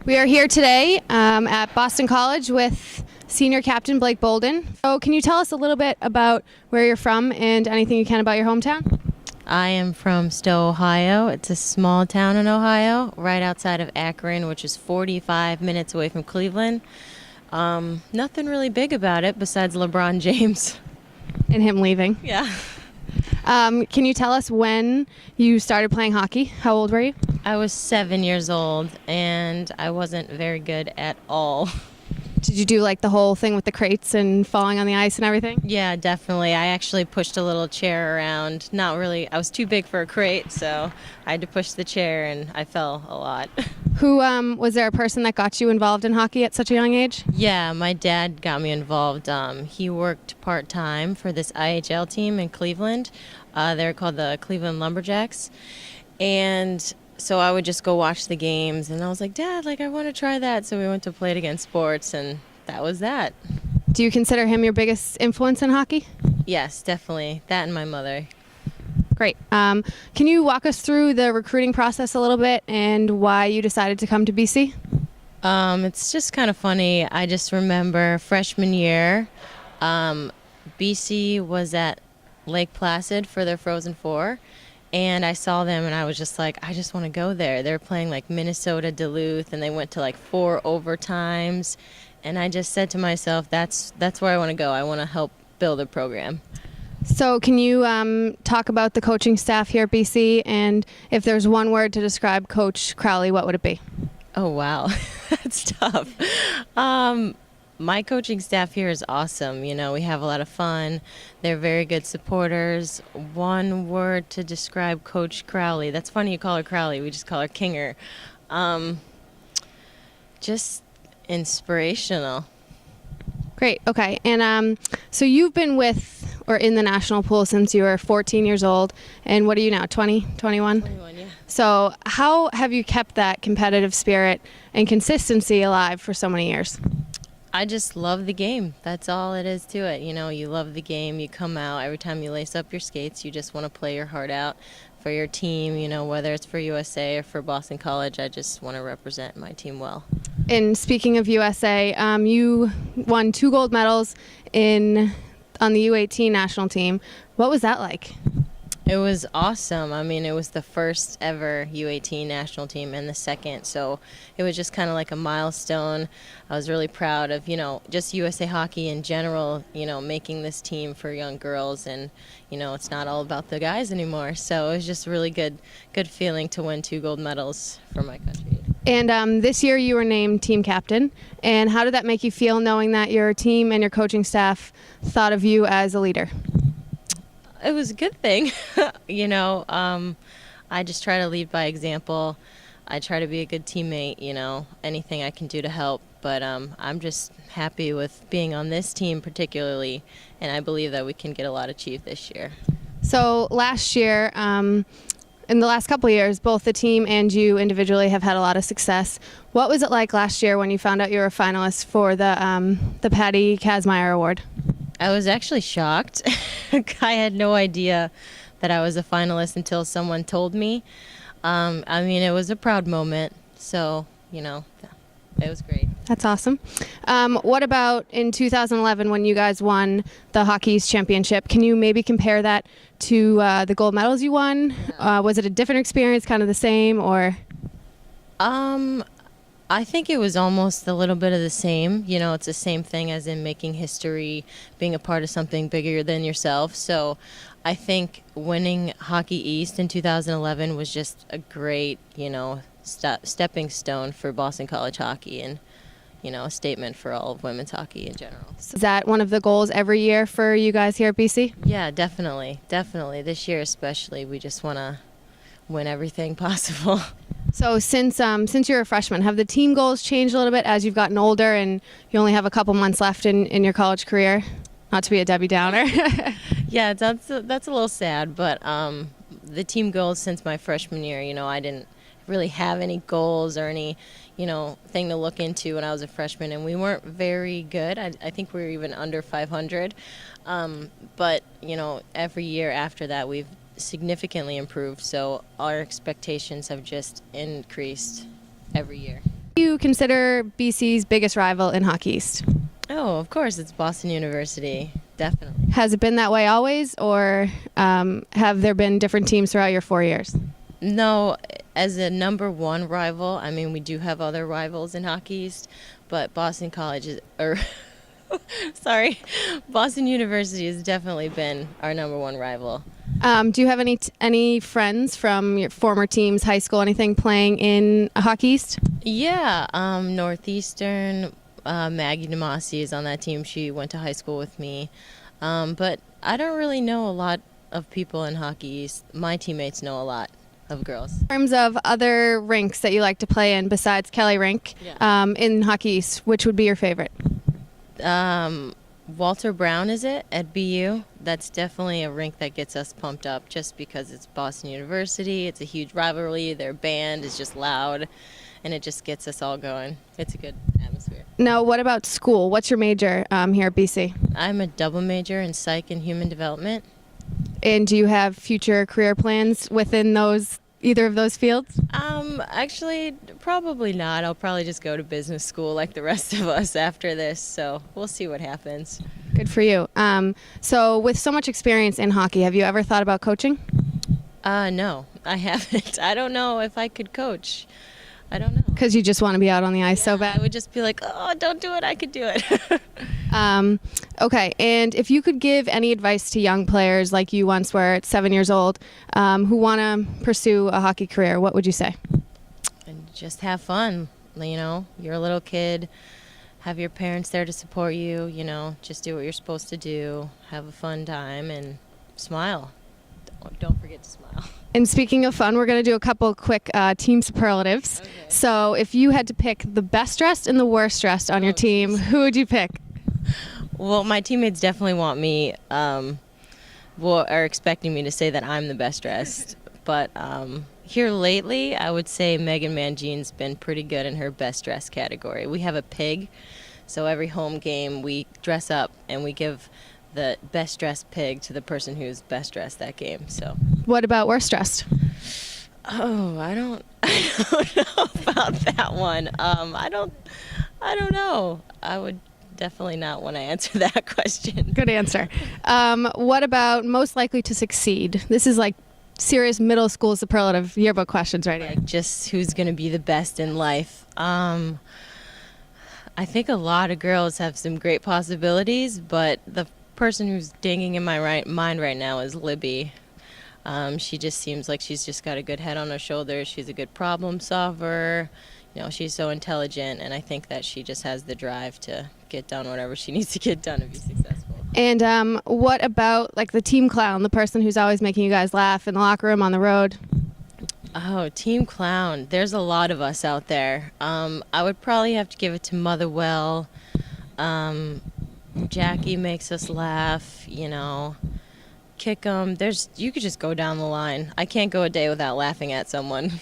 We are here today at Boston College with senior captain Blake Bolden. So can you tell us a little bit about where you're from and anything you can about your hometown? I am from Stow, Ohio. It's a small town in Ohio, right outside of Akron, which is 45 minutes away from Cleveland. Nothing really big about it besides LeBron James. And him leaving. Yeah. Can you tell us when you started playing hockey? How old were you? I was 7 years old, and I wasn't very good at all. Did you do like the whole thing with the crates and falling on the ice and everything? Yeah, definitely. I actually pushed a little chair around. Not really. I was too big for a crate, so I had to push the chair, and I fell a lot. Was there a person that got you involved in hockey at such a young age? Yeah, my dad got me involved. He worked part-time for this IHL team in Cleveland. They're called the Cleveland Lumberjacks. And so I would just go watch the games, and I was like, Dad, I want to try that. So we went to Play It Again Sports, and that was that. Do you consider him your biggest influence in hockey? Yes, definitely. That and my mother. Great. Can you walk us through the recruiting process a little bit and why you decided to come to BC? It's just kind of funny. I just remember freshman year, BC was at Lake Placid for their Frozen Four, and I saw them, and I was just like, I just want to go there. They're playing Minnesota, Duluth, and they went to 4 overtimes, and I just said to myself, that's where I want to go. I want to help build a program. So can you talk about the coaching staff here at BC, and if there's one word to describe Coach Crowley, what would it be? Oh, wow. That's tough. My coaching staff here is awesome. We have a lot of fun. They're very good supporters. One word to describe Coach Crowley. That's funny you call her Crowley. We just call her Kinger. Just inspirational. Great. Okay. And so you've been in the national pool since you were 14 years old. And what are you now, 20, 21? 21, yeah. So how have you kept that competitive spirit and consistency alive for so many years? I just love the game. That's all it is to it. You love the game. You come out. Every time you lace up your skates, you just want to play your heart out for your team, whether it's for USA or for Boston College. I just want to represent my team well. And speaking of USA, you won 2 gold medals on the U18 national team. What was that like? It was awesome. It was the first ever U18 national team and the second, so it was just kind of like a milestone. I was really proud of, just USA Hockey in general, making this team for young girls, and, it's not all about the guys anymore. So it was just a really good feeling to win 2 gold medals for my country. And this year you were named team captain. And how did that make you feel knowing that your team and your coaching staff thought of you as a leader? It was a good thing. I just try to lead by example. I try to be a good teammate, anything I can do to help. But I'm just happy with being on this team particularly, and I believe that we can get a lot achieved this year. So last year, in the last couple of years, both the team and you individually have had a lot of success. What was it like last year when you found out you were a finalist for the Patty Kazmaier Award? I was actually shocked. I had no idea that I was a finalist until someone told me. It was a proud moment, so, it was great. That's awesome. What about in 2011 when you guys won the Hockey East Championship? Can you maybe compare that to the gold medals you won? Was it a different experience, kind of the same, or? I think it was almost a little bit of the same. It's the same thing as in making history, being a part of something bigger than yourself. So I think winning Hockey East in 2011 was just a great, stepping stone for Boston College hockey, and, a statement for all of women's hockey in general. Is that one of the goals every year for you guys here at BC? Yeah, definitely. Definitely. This year especially, we just want to win everything possible. So since you're a freshman, have the team goals changed a little bit as you've gotten older and you only have a couple months left in your college career? Not to be a Debbie Downer. Yeah, that's a little sad, but the team goals since my freshman year, I didn't really have any goals or any, thing to look into when I was a freshman, and we weren't very good. I think we were even under 500. But, every year after that, we've significantly improved, so our expectations have just increased every year. Do you consider BC's biggest rival in Hockey East? Oh, of course, it's Boston University. Definitely. Has it been that way always, or have there been different teams throughout your 4 years? No, as a number one rival, I mean, we do have other rivals in Hockey East, but Boston College is, or sorry, Boston University has definitely been our number one rival. Do you have any friends from your former teams, high school, anything playing in Hockey East? Yeah, Northeastern, Maggie DeMasi is on that team. She went to high school with me. But I don't really know a lot of people in Hockey East. My teammates know a lot of girls. In terms of other rinks that you like to play in besides Kelly Rink, in Hockey East, which would be your favorite? Walter Brown, is it, at BU? That's definitely a rink that gets us pumped up just because it's Boston University. It's a huge rivalry. Their band is just loud, and it just gets us all going. It's a good atmosphere. Now, what about school? What's your major here at BC? I'm a double major in psych and human development. And do you have future career plans within either of those fields? Actually, probably not. I'll probably just go to business school like the rest of us after this, so we'll see what happens. Good for you. So with so much experience in hockey, have you ever thought about coaching? No, I haven't. I don't know if I could coach. I don't know. Because you just want to be out on the ice so bad? I would just be like, oh, don't do it. I could do it. Okay, and if you could give any advice to young players like you once were at 7 years old who want to pursue a hockey career, what would you say? And just have fun. You know, you're a little kid. Have your parents there to support you. You know, just do what you're supposed to do. Have a fun time and smile. Don't forget to smile. And speaking of fun, we're going to do a couple quick team superlatives. Okay. So if you had to pick the best dressed and the worst dressed on your team, who would you pick? Well, my teammates definitely want me, are expecting me to say that I'm the best dressed. But here lately, I would say Megan Manjean's been pretty good in her best dressed category. We have a pig, so every home game we dress up and we give the best dressed pig to the person who's best dressed that game. So. What about worst dressed? Oh, I don't know about that one. I don't know. I would definitely not want to answer that question. Good answer. What about most likely to succeed? This is like serious middle school superlative yearbook questions right here. Like just who's going to be the best in life. I think a lot of girls have some great possibilities, but the person who's dinging in my mind right now is Libby. She just seems like she's just got a good head on her shoulders. She's a good problem solver. You know, she's so intelligent, and I think that she just has the drive to get done whatever she needs to get done to be successful. And what about like the team clown, the person who's always making you guys laugh in the locker room, on the road? Oh, team clown. There's a lot of us out there. I would probably have to give it to Motherwell. Jackie makes us laugh, you know. Kick 'em. You could just go down the line. I can't go a day without laughing at someone.